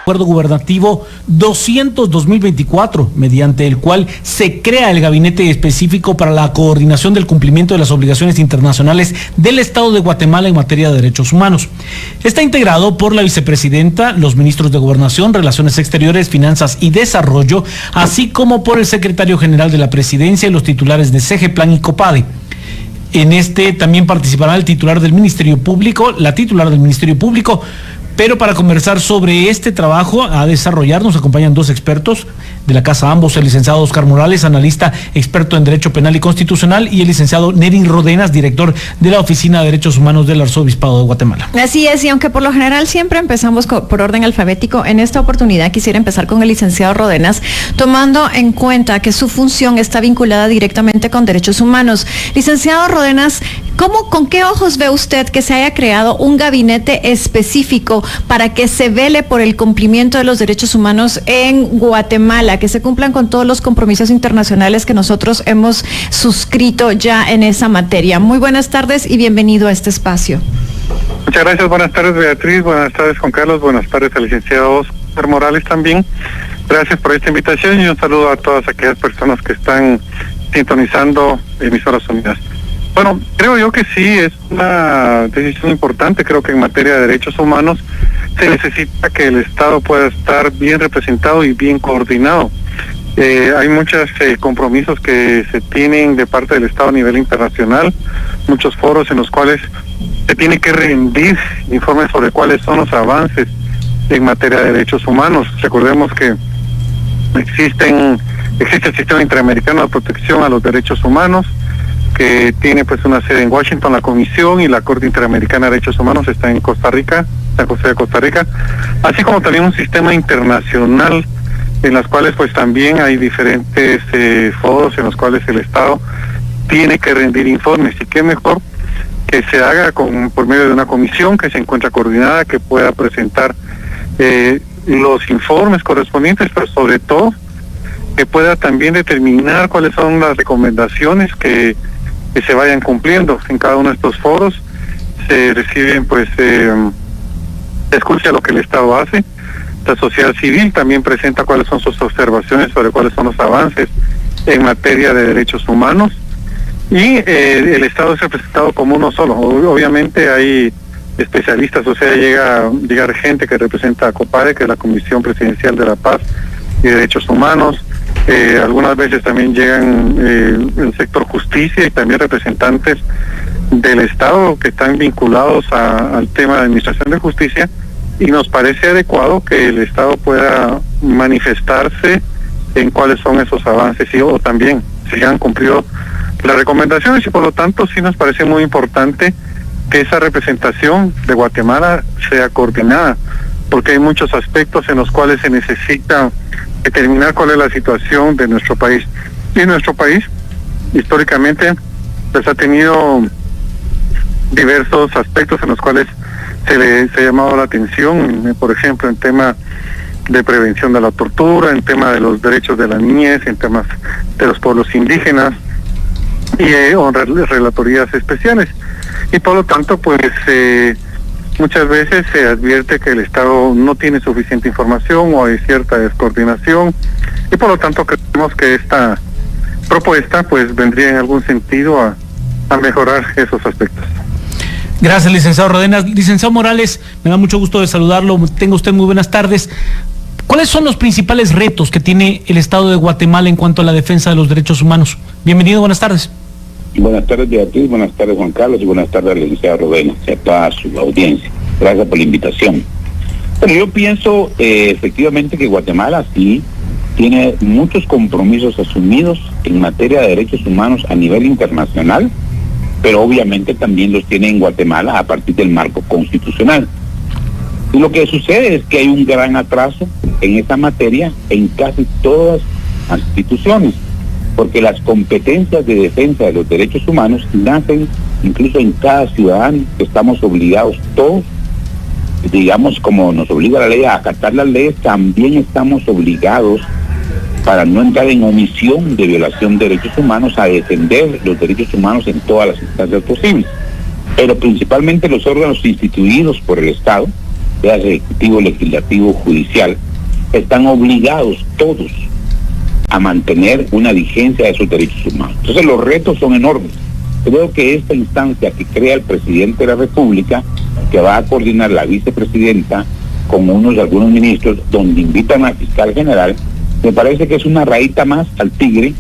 Acuerdo Gubernativo 200-2024, mediante el cual se crea el gabinete específico para la coordinación del cumplimiento de las obligaciones internacionales del Estado de Guatemala en materia de derechos humanos. Está integrado por la vicepresidenta, los ministros de Gobernación, Relaciones Exteriores, Finanzas y Desarrollo, así como por el secretario general de la Presidencia y los titulares de CEGEPLAN y COPADE. En este también participará el titular del Ministerio Público, la titular del Ministerio Público. Pero para conversar sobre este trabajo a desarrollar nos acompañan dos expertos de la casa, ambos, el licenciado Oscar Morales, analista experto en Derecho Penal y Constitucional, y el licenciado Nerin Rodenas, director de la Oficina de Derechos Humanos del Arzobispado de Guatemala. Así es, y aunque por lo general siempre empezamos por orden alfabético, en esta oportunidad quisiera empezar con el licenciado Rodenas, tomando en cuenta que su función está vinculada directamente con derechos humanos. Licenciado Rodenas, ¿con qué ojos ve usted que se haya creado un gabinete específico para que se vele por el cumplimiento de los derechos humanos en Guatemala, que se cumplan con todos los compromisos internacionales que nosotros hemos suscrito ya en esa materia? Muy buenas tardes y bienvenido a este espacio. Muchas gracias, buenas tardes Beatriz, buenas tardes Juan Carlos, buenas tardes al licenciado Oscar Morales también. Gracias por esta invitación y un saludo a todas aquellas personas que están sintonizando Emisoras Unidas. Bueno, creo yo que sí, es una decisión importante. Creo que en materia de derechos humanos se necesita que el Estado pueda estar bien representado y bien coordinado. Hay muchos compromisos que se tienen de parte del Estado a nivel internacional, muchos foros en los cuales se tiene que rendir informes sobre cuáles son los avances en materia de derechos humanos. Recordemos que existe el Sistema Interamericano de Protección a los Derechos Humanos, que tiene pues una sede en Washington, la Comisión, y la Corte Interamericana de Derechos Humanos está en Costa Rica, San José de Costa Rica, así como también un sistema internacional en las cuales pues también hay diferentes foros en los cuales el Estado tiene que rendir informes, y qué mejor que se haga por medio de una comisión que se encuentra coordinada, que pueda presentar los informes correspondientes, pero sobre todo que pueda también determinar cuáles son las recomendaciones que se vayan cumpliendo en cada uno de estos foros. Se reciben se escucha lo que el Estado hace, la sociedad civil también presenta cuáles son sus observaciones sobre cuáles son los avances en materia de derechos humanos, y el Estado es representado como uno solo. Obviamente hay especialistas, o sea, llega gente que representa a COPADE, que es la Comisión Presidencial de la Paz y Derechos Humanos. Algunas veces también llegan el sector justicia y también representantes del Estado que están vinculados al tema de administración de justicia, y nos parece adecuado que el Estado pueda manifestarse en cuáles son esos avances o también si han cumplido las recomendaciones, y por lo tanto sí nos parece muy importante que esa representación de Guatemala sea coordinada, porque hay muchos aspectos en los cuales se necesita determinar cuál es la situación de nuestro país. Y nuestro país, históricamente, pues ha tenido diversos aspectos en los cuales se ha llamado la atención, por ejemplo, en tema de prevención de la tortura, en tema de los derechos de la niñez, en temas de los pueblos indígenas, y relatorías especiales. Y por lo tanto, pues muchas veces se advierte que el Estado no tiene suficiente información o hay cierta descoordinación, y por lo tanto creemos que esta propuesta pues vendría en algún sentido a mejorar esos aspectos. Gracias, licenciado Rodenas. Licenciado Morales, me da mucho gusto de saludarlo. Tenga usted muy buenas tardes. ¿Cuáles son los principales retos que tiene el Estado de Guatemala en cuanto a la defensa de los derechos humanos? Bienvenido, buenas tardes. Buenas tardes, Beatriz, buenas tardes, Juan Carlos, y buenas tardes al licenciado Rodenas y a toda su audiencia. Gracias por la invitación. Bueno, yo pienso efectivamente que Guatemala sí tiene muchos compromisos asumidos en materia de derechos humanos a nivel internacional, pero obviamente también los tiene en Guatemala a partir del marco constitucional. Y lo que sucede es que hay un gran atraso en esa materia en casi todas las instituciones, porque las competencias de defensa de los derechos humanos nacen incluso en cada ciudadano, que estamos obligados todos, digamos, como nos obliga la ley a acatar las leyes, también estamos obligados, para no entrar en omisión de violación de derechos humanos, a defender los derechos humanos en todas las instancias posibles. Pero principalmente los órganos instituidos por el Estado sea ejecutivo, legislativo, judicial, están obligados todos a mantener una vigencia de sus derechos humanos. Entonces los retos son enormes. Creo que esta instancia que crea el presidente de la República, que va a coordinar la vicepresidenta con algunos ministros, donde invitan al fiscal general, me parece que es una rayita más al tigre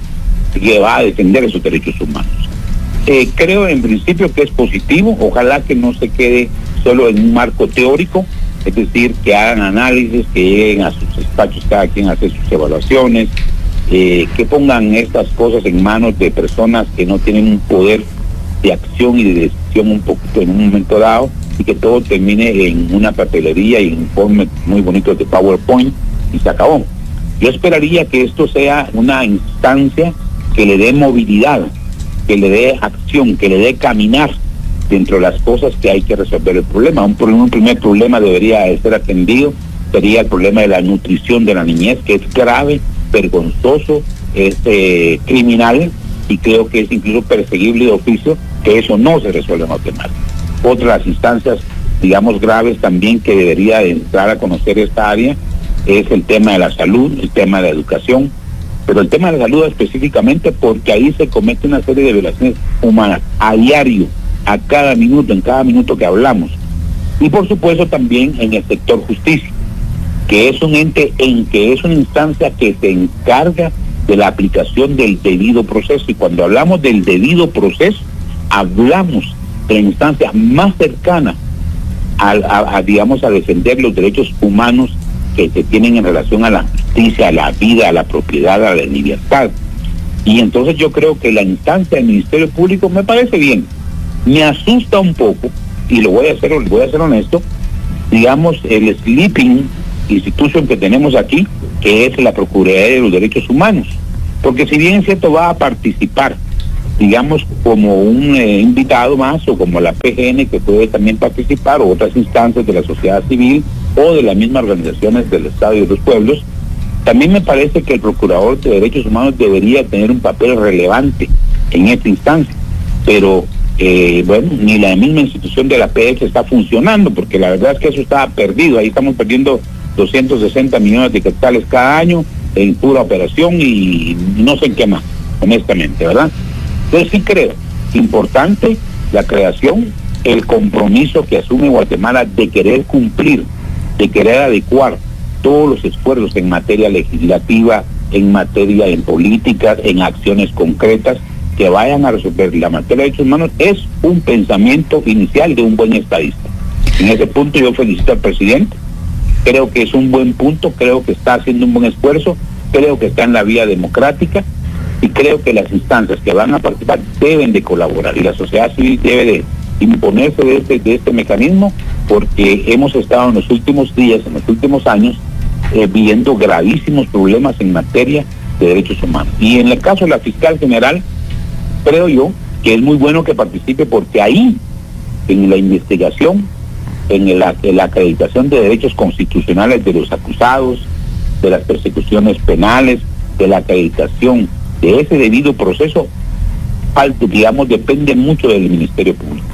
que va a defender esos derechos humanos. Creo en principio que es positivo, ojalá que no se quede solo en un marco teórico, es decir, que hagan análisis, que lleguen a sus despachos cada quien a hacer sus evaluaciones, que pongan estas cosas en manos de personas que no tienen un poder de acción y de decisión un poquito en un momento dado, y que todo termine en una papelería y un informe muy bonito de PowerPoint y se acabó. Yo esperaría que esto sea una instancia que le dé movilidad, que le dé acción, que le dé caminar dentro de las cosas que hay que resolver el problema. Un primer problema debería ser atendido, sería el problema de la nutrición de la niñez, que es grave, vergonzoso, es criminal, y creo que es incluso perseguible de oficio, que eso no se resuelve en Guatemala. Otras instancias, digamos, graves también que debería entrar a conocer esta área es el tema de la salud, el tema de la educación, pero el tema de la salud específicamente porque ahí se comete una serie de violaciones humanas a diario, a cada minuto, en cada minuto que hablamos. Y por supuesto también en el sector justicia, que es un ente que es una instancia que se encarga de la aplicación del debido proceso, y cuando hablamos del debido proceso, hablamos de la instancia más cercana a defender los derechos humanos que se tienen en relación a la justicia, a la vida, a la propiedad, a la libertad. Y entonces yo creo que la instancia del Ministerio Público me parece bien. Me asusta un poco, y lo voy a hacer honesto, digamos, el sleeping institution que tenemos aquí, que es la Procuraduría de los Derechos Humanos, porque si bien es cierto va a participar, digamos, como un invitado más, o como la PGN que puede también participar, o otras instancias de la sociedad civil o de las mismas organizaciones del Estado y de los pueblos, también me parece que el Procurador de Derechos Humanos debería tener un papel relevante en esta instancia, pero bueno, ni la misma institución de la PF está funcionando, porque la verdad es que eso estaba perdido. Ahí estamos perdiendo 260 millones de quetzales cada año en pura operación y no sé en qué más, honestamente, ¿verdad? Entonces sí creo importante la creación, el compromiso que asume Guatemala de querer cumplir, de querer adecuar todos los esfuerzos en materia legislativa, en políticas, en acciones concretas que vayan a resolver la materia de derechos humanos, es un pensamiento inicial de un buen estadista. En ese punto yo felicito al presidente, creo que es un buen punto, creo que está haciendo un buen esfuerzo, creo que está en la vía democrática, y creo que las instancias que van a participar deben de colaborar, y la sociedad civil debe de imponerse de este mecanismo, porque hemos estado en los últimos días, en los últimos años, viendo gravísimos problemas en materia de derechos humanos. Y en el caso de la fiscal general, creo yo que es muy bueno que participe, porque ahí, en la investigación, en la acreditación de derechos constitucionales de los acusados, de las persecuciones penales, de la acreditación de ese debido proceso, digamos, depende mucho del Ministerio Público.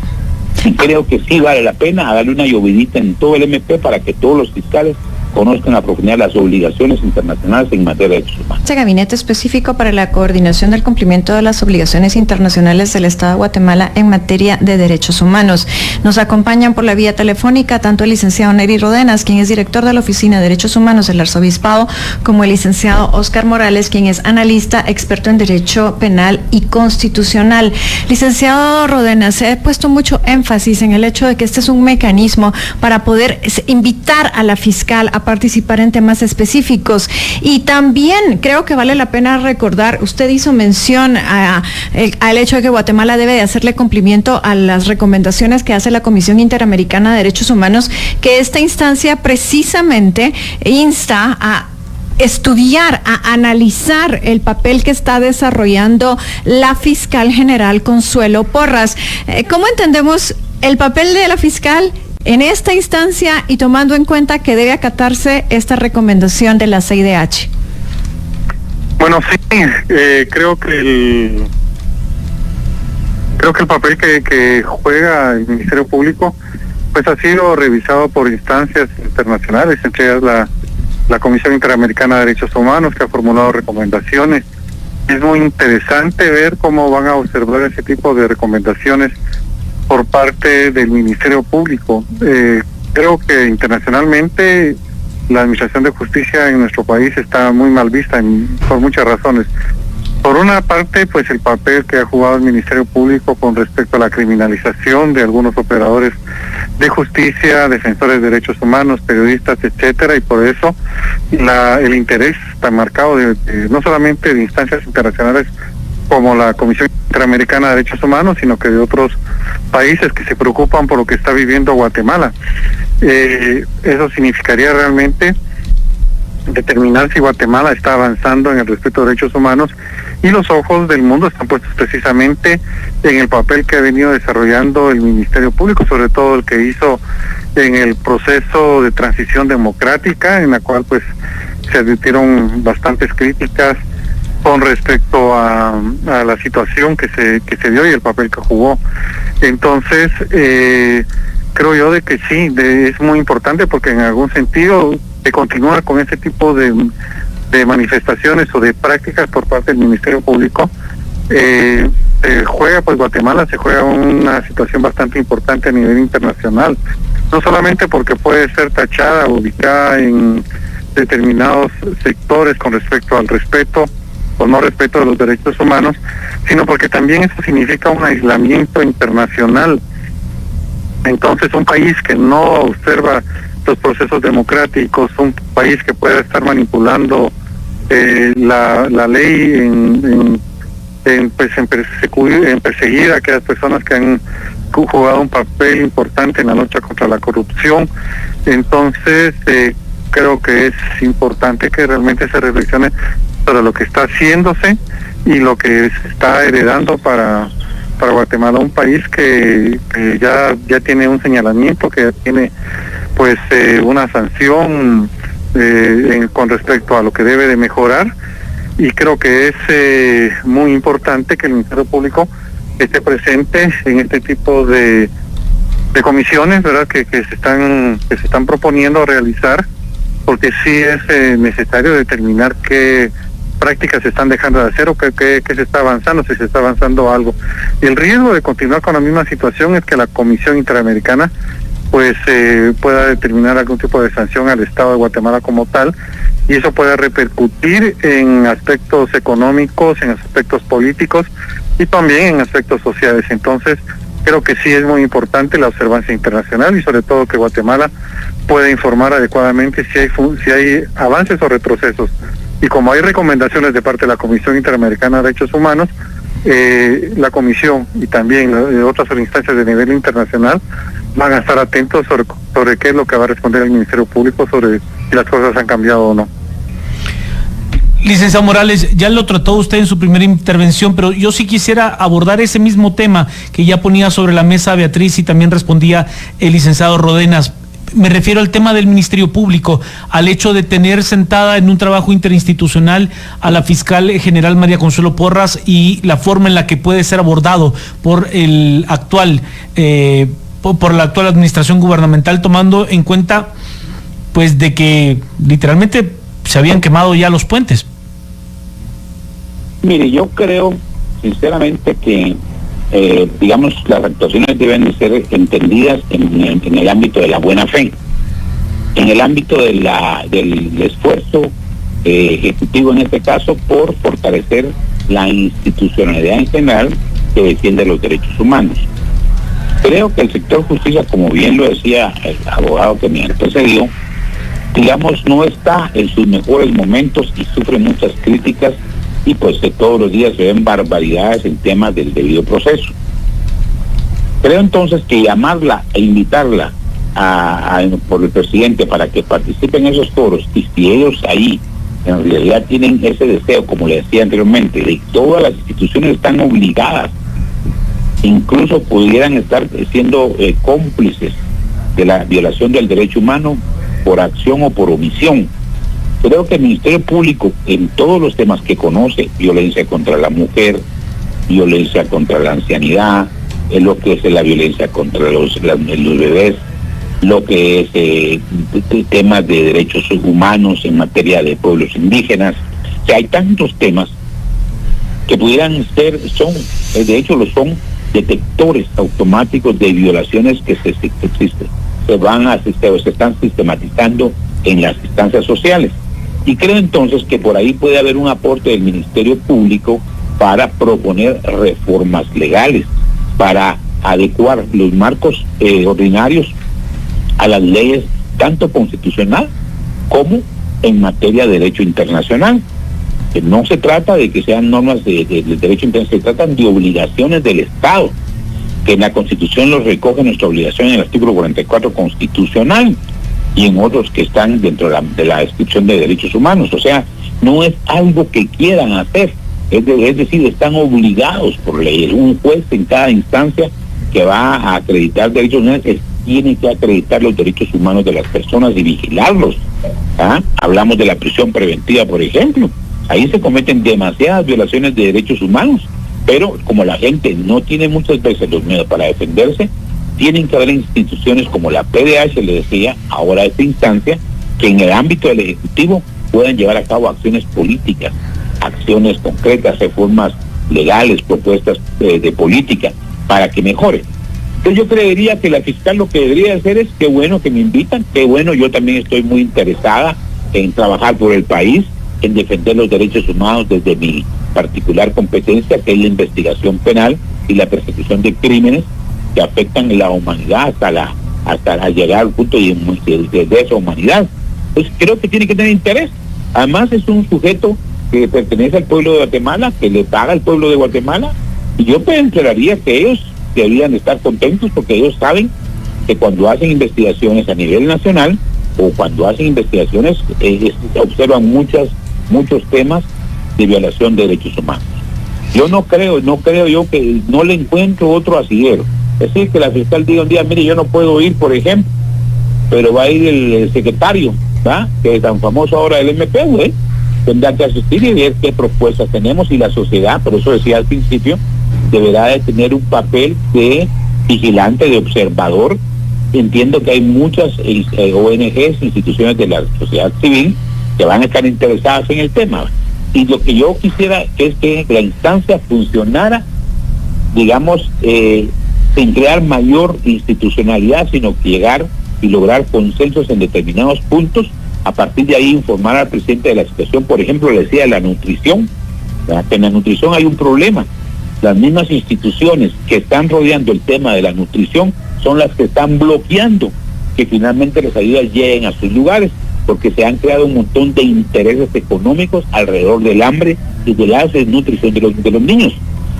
Y creo que sí vale la pena darle una llovidita en todo el MP para que todos los fiscales conozcan a profundidad las obligaciones internacionales en materia de derechos humanos. Este gabinete específico para la coordinación del cumplimiento de las obligaciones internacionales del Estado de Guatemala en materia de derechos humanos. Nos acompañan por la vía telefónica tanto el licenciado Neri Rodenas, quien es director de la Oficina de Derechos Humanos del Arzobispado, como el licenciado Oscar Morales, quien es analista, experto en Derecho Penal y Constitucional. Licenciado Rodenas, se ha puesto mucho énfasis en el hecho de que este es un mecanismo para poder invitar a la fiscal a participar en temas específicos, y también creo que vale la pena recordar, usted hizo mención al hecho de que Guatemala debe de hacerle cumplimiento a las recomendaciones que hace la Comisión Interamericana de Derechos Humanos, que esta instancia precisamente insta a estudiar, a analizar el papel que está desarrollando la fiscal general Consuelo Porras. ¿Cómo entendemos el papel de la fiscal en esta instancia y tomando en cuenta que debe acatarse esta recomendación de la CIDH? Bueno, sí, creo que el papel que juega el Ministerio Público pues ha sido revisado por instancias internacionales, entre ellas la Comisión Interamericana de Derechos Humanos, que ha formulado recomendaciones. Es muy interesante ver cómo van a observar ese tipo de recomendaciones por parte del Ministerio Público. Creo que internacionalmente la Administración de Justicia en nuestro país está muy mal vista por muchas razones. Por una parte, pues el papel que ha jugado el Ministerio Público con respecto a la criminalización de algunos operadores de justicia, defensores de derechos humanos, periodistas, etcétera, y por eso el interés tan marcado no solamente de instancias internacionales como la Comisión Interamericana de Derechos Humanos, sino que de otros países que se preocupan por lo que está viviendo Guatemala. Eso significaría realmente determinar si Guatemala está avanzando en el respeto a derechos humanos, y los ojos del mundo están puestos precisamente en el papel que ha venido desarrollando el Ministerio Público, sobre todo el que hizo en el proceso de transición democrática, en la cual pues se advirtieron bastantes críticas con respecto a la situación que se dio y el papel que jugó. Entonces, creo yo de que sí, es muy importante, porque en algún sentido de continuar con ese tipo de manifestaciones o de prácticas por parte del Ministerio Público, Guatemala se juega una situación bastante importante a nivel internacional, no solamente porque puede ser tachada o ubicada en determinados sectores con respecto al respeto o no respeto de los derechos humanos, sino porque también eso significa un aislamiento internacional. Entonces, un país que no observa los procesos democráticos, un país que pueda estar manipulando la ley en perseguir a aquellas personas que han jugado un papel importante en la lucha contra la corrupción. Entonces, creo que es importante que realmente se reflexione sobre lo que está haciéndose y lo que se está heredando para Guatemala, un país que ya tiene un señalamiento, que ya tiene pues una sanción con respecto a lo que debe de mejorar, y creo que es muy importante que el Ministerio Público esté presente en este tipo de comisiones, ¿verdad?, que se están proponiendo realizar, porque sí es necesario determinar qué prácticas se están dejando de hacer o que se está avanzando, si se está avanzando algo. Y el riesgo de continuar con la misma situación es que la Comisión Interamericana pues pueda determinar algún tipo de sanción al Estado de Guatemala como tal, y eso pueda repercutir en aspectos económicos, en aspectos políticos y también en aspectos sociales. Entonces, creo que sí es muy importante la observancia internacional, y sobre todo que Guatemala pueda informar adecuadamente si hay avances o retrocesos. Y como hay recomendaciones de parte de la Comisión Interamericana de Derechos Humanos, la Comisión y también otras instancias de nivel internacional van a estar atentos sobre qué es lo que va a responder el Ministerio Público sobre si las cosas han cambiado o no. Licenciado Morales, ya lo trató usted en su primera intervención, pero yo sí quisiera abordar ese mismo tema que ya ponía sobre la mesa Beatriz y también respondía el licenciado Rodenas. Me refiero al tema del Ministerio Público, al hecho de tener sentada en un trabajo interinstitucional a la fiscal general María Consuelo Porras y la forma en la que puede ser abordado por el actual por la actual administración gubernamental, tomando en cuenta pues de que literalmente se habían quemado ya los puentes. Mire, yo creo sinceramente que digamos, las actuaciones deben de ser entendidas en el ámbito de la buena fe, en el ámbito del esfuerzo ejecutivo, en este caso, por fortalecer la institucionalidad en general que defiende los derechos humanos. Creo que el sector justicia, como bien lo decía el abogado que me antecedió, digamos, no está en sus mejores momentos y sufre muchas críticas, y pues que todos los días se ven barbaridades en temas del debido proceso. Creo entonces que llamarla e invitarla por el presidente para que participe en esos foros, y si ellos ahí en realidad tienen ese deseo, como le decía anteriormente, de todas las instituciones están obligadas, incluso pudieran estar siendo cómplices de la violación del derecho humano por acción o por omisión. Creo que el Ministerio Público, en todos los temas que conoce, violencia contra la mujer, violencia contra la ancianidad, en lo que es la violencia contra los bebés, lo que es temas de derechos humanos en materia de pueblos indígenas. O sea, hay tantos temas que pudieran ser, de hecho lo son, detectores automáticos de violaciones que se están sistematizando en las instancias sociales. Y creo entonces que por ahí puede haber un aporte del Ministerio Público para proponer reformas legales, para adecuar los marcos ordinarios a las leyes tanto constitucional como en materia de derecho internacional. Que no se trata de que sean normas de derecho internacional, se tratan de obligaciones del Estado, que en la Constitución los recoge nuestra obligación en el artículo 44 constitucional y en otros que están dentro de la descripción de derechos humanos. O sea, no es algo que quieran hacer, es decir, están obligados por ley. Un juez en cada instancia que va a acreditar derechos humanos tiene que acreditar los derechos humanos de las personas y vigilarlos. Hablamos de la prisión preventiva, por ejemplo. Ahí se cometen demasiadas violaciones de derechos humanos, pero como la gente no tiene muchas veces los medios para defenderse, tienen que haber instituciones como la PDH, le decía, ahora esta instancia, que en el ámbito del Ejecutivo puedan llevar a cabo acciones políticas, acciones concretas, reformas legales, propuestas de política, para que mejore. Entonces yo creería que la fiscal lo que debería hacer es, qué bueno que me invitan, qué bueno, yo también estoy muy interesada en trabajar por el país, en defender los derechos humanos desde mi particular competencia, que es la investigación penal y la persecución de crímenes que afectan la humanidad hasta llegar al punto de esa humanidad. Pues creo que tiene que tener interés. Además es un sujeto que pertenece al pueblo de Guatemala, que le paga al pueblo de Guatemala, y yo pensaría que ellos deberían estar contentos porque ellos saben que cuando hacen investigaciones a nivel nacional o cuando hacen investigaciones observan muchos temas de violación de derechos humanos. Yo no creo yo que no le encuentro otro asidero. Es decir, que la fiscal diga un día, mire, yo no puedo ir, por ejemplo, pero va a ir el secretario, ¿verdad?, que es tan famoso ahora del MP, tendrá que asistir y ver qué propuestas tenemos, y la sociedad, por eso decía al principio, deberá de tener un papel de vigilante, de observador. Entiendo que hay muchas ONGs, instituciones de la sociedad civil que van a estar interesadas en el tema. Y lo que yo quisiera es que la instancia funcionara, digamos, sin crear mayor institucionalidad, sino que llegar y lograr consensos en determinados puntos. A partir de ahí informar al presidente de la situación. Por ejemplo, le decía la nutrición, ¿verdad?, que en la nutrición hay un problema. Las mismas instituciones que están rodeando el tema de la nutrición son las que están bloqueando que finalmente las ayudas lleguen a sus lugares, porque se han creado un montón de intereses económicos alrededor del hambre y de la desnutrición de los niños.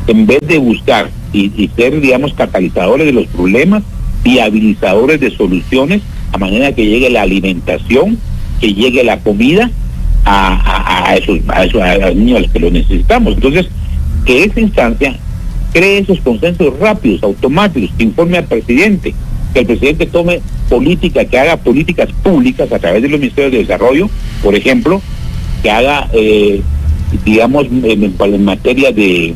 En vez de buscar y ser, digamos, catalizadores de los problemas, viabilizadores de soluciones, a manera que llegue la alimentación, que llegue la comida a los niños a los que lo necesitamos. Entonces, que esa instancia cree esos consensos rápidos, automáticos, que informe al presidente, que el presidente tome política, que haga políticas públicas a través de los ministerios de desarrollo, por ejemplo, que haga, digamos, en materia de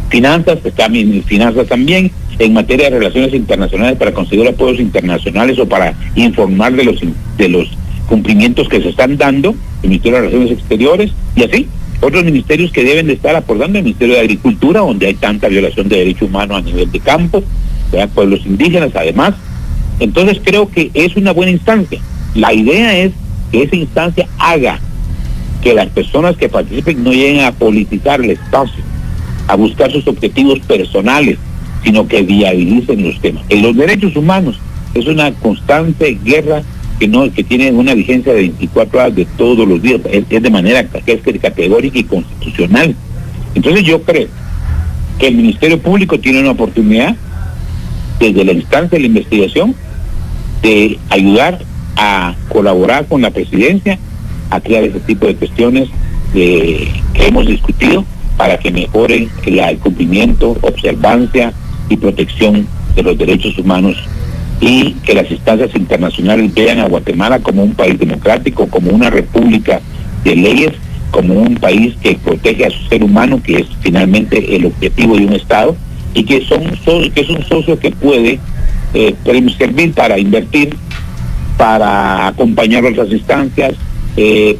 finanzas, también, en materia de relaciones internacionales para conseguir apoyos internacionales o para informar de los cumplimientos que se están dando, el Ministerio de Relaciones Exteriores, y así otros ministerios que deben de estar aportando, el Ministerio de Agricultura, donde hay tanta violación de derechos humanos a nivel de campo, ¿verdad?, pueblos indígenas además. Entonces creo que es una buena instancia. La idea es que esa instancia haga que las personas que participen no lleguen a politizar el espacio, a buscar sus objetivos personales, sino que viabilicen los temas. En los derechos humanos es una constante guerra que tiene una vigencia de 24 horas de todos los días, es de manera categórica y constitucional. Entonces yo creo que el Ministerio Público tiene una oportunidad, desde la instancia de la investigación, de ayudar a colaborar con la presidencia a crear ese tipo de cuestiones que hemos discutido para que mejoren el cumplimiento, observancia y protección de los derechos humanos, y que las instancias internacionales vean a Guatemala como un país democrático, como una república de leyes, como un país que protege a su ser humano, que es finalmente el objetivo de un Estado, y que es un socio que puede servir para invertir para acompañar otras instancias,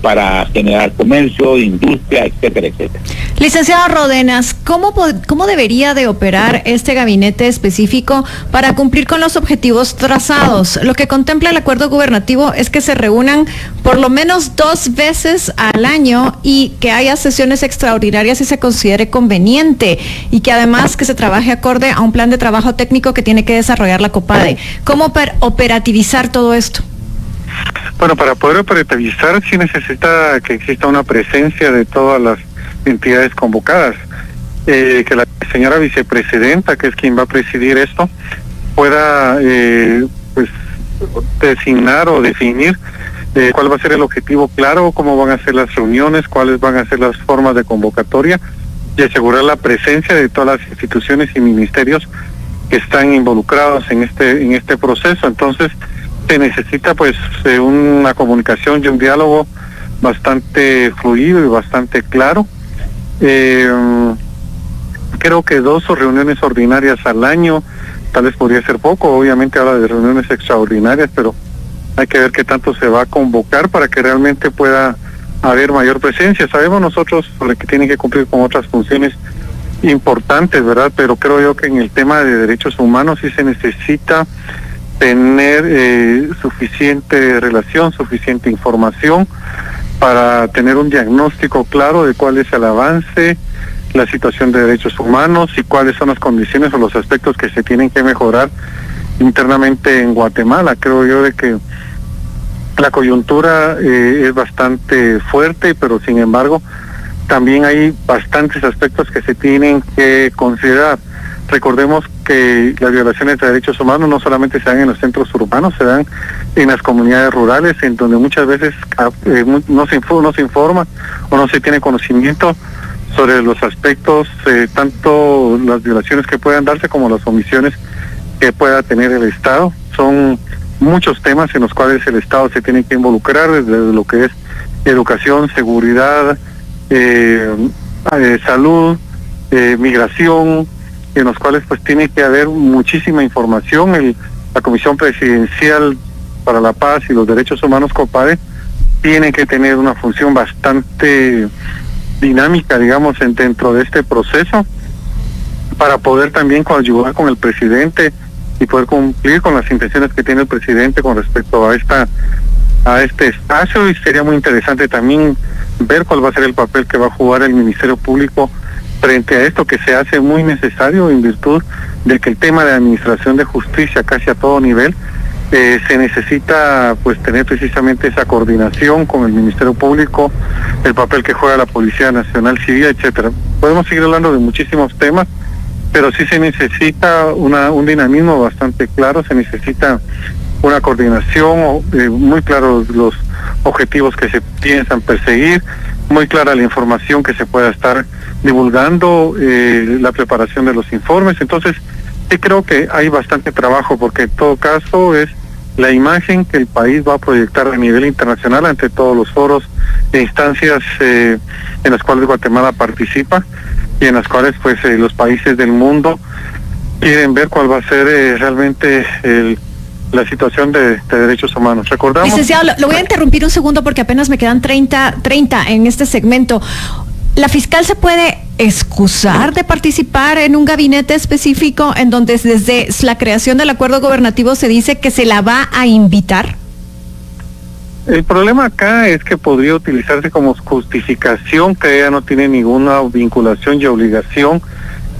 para generar comercio, industria, etcétera, etcétera. Licenciado Rodenas, ¿cómo debería de operar este gabinete específico para cumplir con los objetivos trazados? Lo que contempla el acuerdo gubernativo es que se reúnan por lo menos 2 veces al año y que haya sesiones extraordinarias si se considere conveniente, y que además que se trabaje acorde a un plan de trabajo técnico que tiene que desarrollar la COPADE. ¿Cómo operativizar todo esto? Bueno, para poder operativizar sí necesita que exista una presencia de todas las entidades convocadas, que la señora vicepresidenta, que es quien va a presidir esto, pueda pues designar o definir cuál va a ser el objetivo claro, cómo van a ser las reuniones, cuáles van a ser las formas de convocatoria, y asegurar la presencia de todas las instituciones y ministerios que están involucrados en este proceso. Entonces se necesita pues una comunicación y un diálogo bastante fluido y bastante claro. Creo que 2 reuniones ordinarias al año tal vez podría ser poco. Obviamente habla de reuniones extraordinarias, pero hay que ver qué tanto se va a convocar para que realmente pueda haber mayor presencia. Sabemos nosotros que tienen que cumplir con otras funciones importantes, ¿verdad? Pero creo yo que en el tema de derechos humanos sí se necesita tener suficiente relación, suficiente información para tener un diagnóstico claro de cuál es el avance, la situación de derechos humanos y cuáles son las condiciones o los aspectos que se tienen que mejorar internamente en Guatemala. Creo yo de que la coyuntura es bastante fuerte, pero sin embargo también hay bastantes aspectos que se tienen que considerar. Recordemos que las violaciones de derechos humanos no solamente se dan en los centros urbanos, se dan en las comunidades rurales, en donde muchas veces no se informa o no se tiene conocimiento sobre los aspectos, tanto las violaciones que puedan darse como las omisiones que pueda tener el Estado. Son muchos temas en los cuales el Estado se tiene que involucrar, desde lo que es educación, seguridad, salud, migración, en los cuales pues tiene que haber muchísima información. La Comisión Presidencial para la Paz y los Derechos Humanos, COPADE, tiene que tener una función bastante dinámica, digamos, dentro de este proceso, para poder también coadyuvar con el presidente y poder cumplir con las intenciones que tiene el presidente con respecto a este espacio. Y sería muy interesante también ver cuál va a ser el papel que va a jugar el Ministerio Público frente a esto, que se hace muy necesario en virtud de que el tema de administración de justicia casi a todo nivel se necesita pues tener precisamente esa coordinación con el Ministerio Público, el papel que juega la Policía Nacional Civil, etcétera. Podemos seguir hablando de muchísimos temas, pero sí se necesita un dinamismo bastante claro, se necesita una coordinación, muy claros los objetivos que se piensan perseguir, muy clara la información que se pueda estar divulgando, la preparación de los informes. Entonces sí creo que hay bastante trabajo, porque en todo caso es la imagen que el país va a proyectar a nivel internacional ante todos los foros e instancias en las cuales Guatemala participa y en las cuales pues los países del mundo quieren ver cuál va a ser realmente la situación de derechos humanos. Recordamos... Licenciado, lo voy a interrumpir un segundo porque apenas me quedan 30 en este segmento. ¿La fiscal se puede excusar de participar en un gabinete específico en donde desde la creación del acuerdo gubernativo se dice que se la va a invitar? El problema acá es que podría utilizarse como justificación que ella no tiene ninguna vinculación y obligación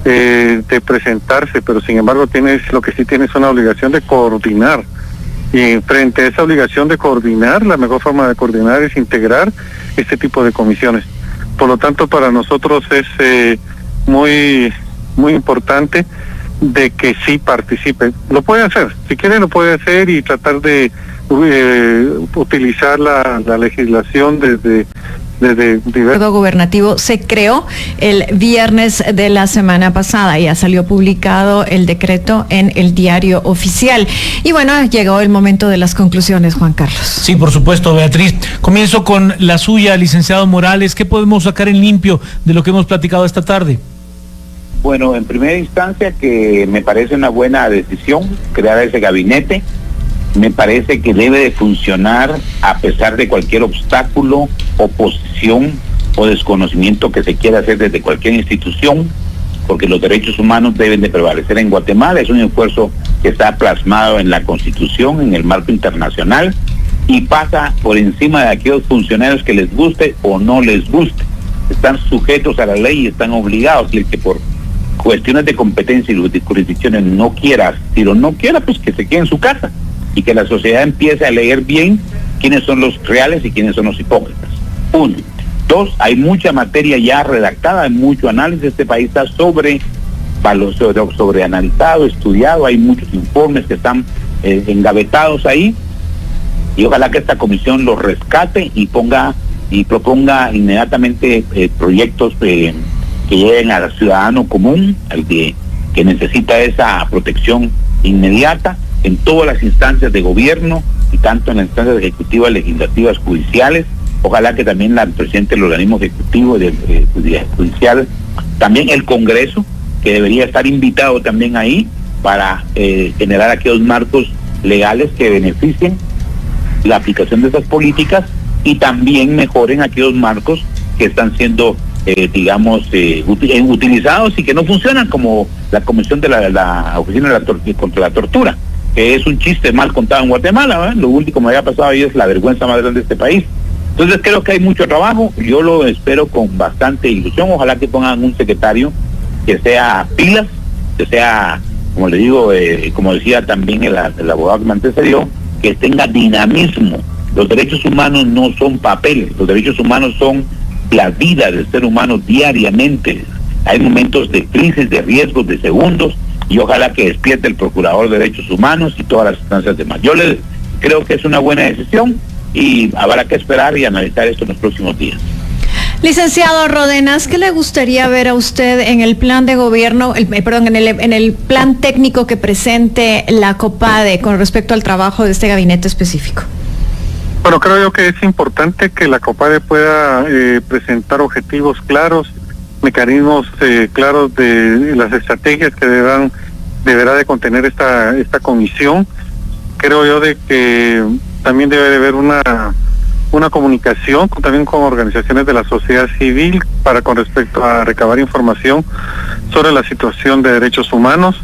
de presentarse, pero sin embargo lo que sí tiene es una obligación de coordinar. Y frente a esa obligación de coordinar, la mejor forma de coordinar es integrar este tipo de comisiones. Por lo tanto, para nosotros es muy importante de que sí participe. Lo puede hacer, si quiere lo puede hacer y tratar de utilizar la legislación desde el acuerdo gubernativo se creó el viernes de la semana pasada. Ya salió publicado el decreto en el Diario Oficial. Y bueno, llegó el momento de las conclusiones, Juan Carlos. Sí, por supuesto, Beatriz. Comienzo con la suya, licenciado Morales. ¿Qué podemos sacar en limpio de lo que hemos platicado esta tarde? Bueno, en primera instancia que me parece una buena decisión crear ese gabinete. me parece que debe de funcionar a pesar de cualquier obstáculo, oposición o desconocimiento que se quiera hacer desde cualquier institución, porque los derechos humanos deben de prevalecer en Guatemala. Es un esfuerzo que está plasmado en la Constitución, en el marco internacional, y pasa por encima de aquellos funcionarios que les guste o no les guste. Están sujetos a la ley y están obligados, y el que por cuestiones de competencia y de jurisdicciones no quiera asistir o no quiera, pues que se quede en su casa, y que la sociedad empiece a leer bien quiénes son los reales y quiénes son los hipócritas. 1. 2, hay mucha materia ya redactada, hay mucho análisis. Este país está sobreanalizado, estudiado, hay muchos informes que están engavetados ahí, y ojalá que esta comisión los rescate y proponga inmediatamente proyectos que lleguen al ciudadano común, al que necesita esa protección inmediata en todas las instancias de gobierno, y tanto en las instancias ejecutivas, legislativas, judiciales. Ojalá que también el presidente del organismo ejecutivo judicial, también el Congreso, que debería estar invitado también ahí para generar aquellos marcos legales que beneficien la aplicación de esas políticas y también mejoren aquellos marcos que están siendo utilizados y que no funcionan, como la comisión de la Oficina contra la Tortura, que es un chiste mal contado en Guatemala, ¿verdad? Lo último que me había pasado ahí es la vergüenza más grande de este país. Entonces creo que hay mucho trabajo, yo lo espero con bastante ilusión. Ojalá que pongan un secretario que sea pilas, que sea, como le digo, como decía también el abogado que me antecedió, que tenga dinamismo. Los derechos humanos no son papel, los derechos humanos son la vida del ser humano diariamente. Hay momentos de crisis, de riesgos, de segundos, y ojalá que despierte el Procurador de Derechos Humanos y todas las instancias demás. Yo creo que es una buena decisión y habrá que esperar y analizar esto en los próximos días. Licenciado Rodenas, ¿qué le gustaría ver a usted en el plan de gobierno, en el plan técnico que presente la COPADE con respecto al trabajo de este gabinete específico? Bueno, creo yo que es importante que la COPADE pueda presentar objetivos claros, mecanismos claros de las estrategias que deberá de contener esta comisión. Creo yo de que también debe de haber una comunicación también con organizaciones de la sociedad civil con respecto a recabar información sobre la situación de derechos humanos.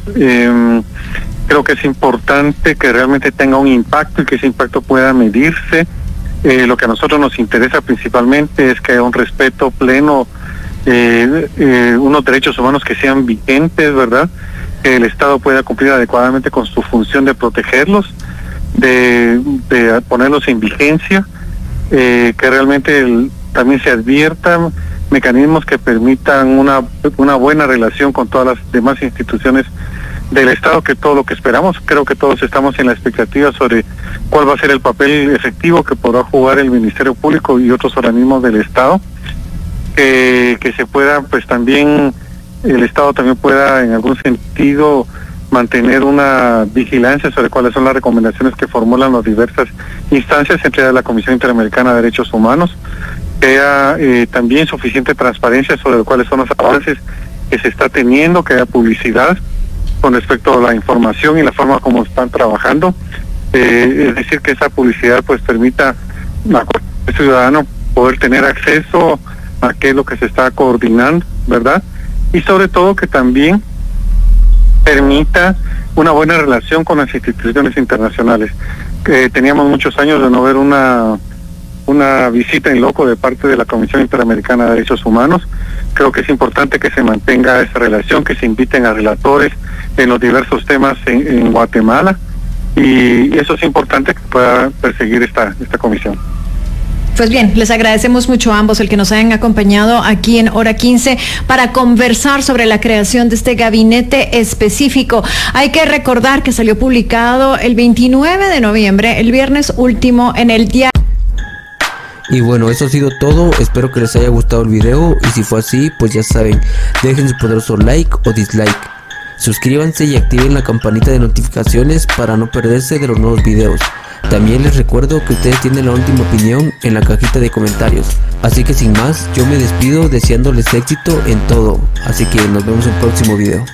Creo que es importante que realmente tenga un impacto y que ese impacto pueda medirse. Lo que a nosotros nos interesa principalmente es que haya un respeto pleno, unos derechos humanos que sean vigentes, ¿verdad? Que el Estado pueda cumplir adecuadamente con su función de protegerlos, de ponerlos en vigencia, que realmente también se adviertan mecanismos que permitan una buena relación con todas las demás instituciones del Estado, que todo lo que esperamos. Creo que todos estamos en la expectativa sobre cuál va a ser el papel efectivo que podrá jugar el Ministerio Público y otros organismos del Estado, que se pueda, pues también el Estado también pueda en algún sentido mantener una vigilancia sobre cuáles son las recomendaciones que formulan las diversas instancias, entre ellas la Comisión Interamericana de Derechos Humanos, que haya también suficiente transparencia sobre cuáles son los avances que se está teniendo, que haya publicidad con respecto a la información y la forma como están trabajando, es decir, que esa publicidad pues permita a cualquier ciudadano poder tener acceso a qué es lo que se está coordinando, ¿verdad? Y sobre todo que también permita una buena relación con las instituciones internacionales. Teníamos muchos años de no ver una visita en loco de parte de la Comisión Interamericana de Derechos Humanos. Creo que es importante que se mantenga esa relación, que se inviten a relatores en los diversos temas en Guatemala, y eso es importante que pueda perseguir esta comisión. Pues bien, les agradecemos mucho a ambos el que nos hayan acompañado aquí en Hora 15 para conversar sobre la creación de este gabinete específico. Hay que recordar que salió publicado el 29 de noviembre, el viernes último, en el diario. Y bueno, eso ha sido todo, espero que les haya gustado el video, y si fue así, pues ya saben, dejen su poderoso like o dislike. Suscríbanse y activen la campanita de notificaciones para no perderse de los nuevos videos. También les recuerdo que ustedes tienen la última opinión en la cajita de comentarios. Así que sin más, yo me despido deseándoles éxito en todo. Así que nos vemos en el próximo video.